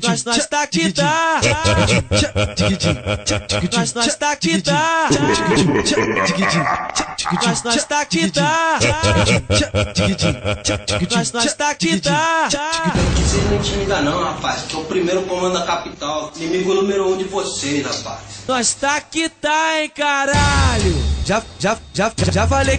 Nós tá aqui, tá? Nós tá aqui, tá? Nós tá aqui, tá? Nós tá aqui, tá? Vocês não intimidam não, rapaz. Sou o primeiro comando da capital. Inimigo número 1 de vocês, rapaz. Nós tá aqui, tá, hein, caralho?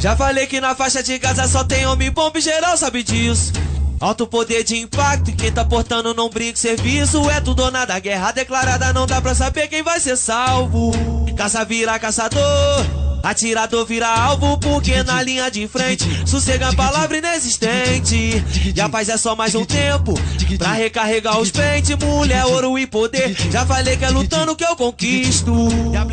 Já falei que na faixa de Gaza só tem homem bom e geral sabe disso. Alto poder de impacto e quem tá portando não brinca serviço. É tudo ou nada, guerra declarada, não dá pra saber quem vai ser salvo. Caça vira caçador, atirador vira alvo, porque na linha de frente sossega a palavra inexistente. E a paz é só mais um tempo pra recarregar os pentes. Mulher, ouro e poder, já falei que é lutando que eu conquisto.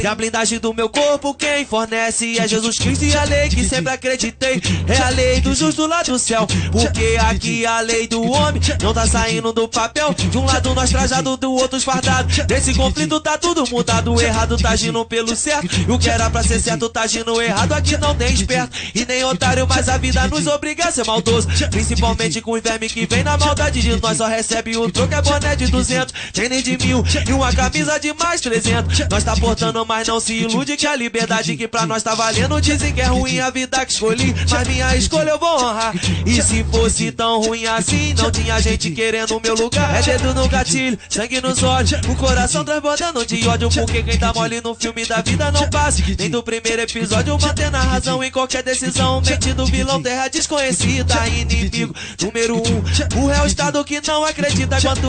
E a blindagem do meu corpo quem fornece é Jesus Cristo. E a lei que sempre acreditei é a lei do justo lá do céu, porque aqui a lei do homem não tá saindo do papel. De um lado nós trajado, do outro esfardado. Nesse conflito tá tudo mudado. O errado tá agindo pelo certo, e o que era pra ser certo tá agindo errado. Aqui não tem esperto e nem otário, mas a vida nos obriga a ser maldoso, principalmente com o verme que vem na maldade de nós. Só recebe o troco, é boné de 200, tem nem de 1000 e uma camisa de mais 300. Nós tá portando, mas não se ilude que a liberdade que pra nós tá valendo. Dizem que é ruim a vida que escolhi, mas minha escolha eu vou honrar. E se fosse tão ruim assim, não tinha gente querendo o meu lugar. É dedo no gatilho, sangue nos olhos, o coração transbordando de ódio, porque quem tá mole no filme da vida não passa nem do primeiro episódio. Mantendo a razão em qualquer decisão, mente do vilão, terra desconhecida, inimigo número 1. O réu estado que não acredita quanto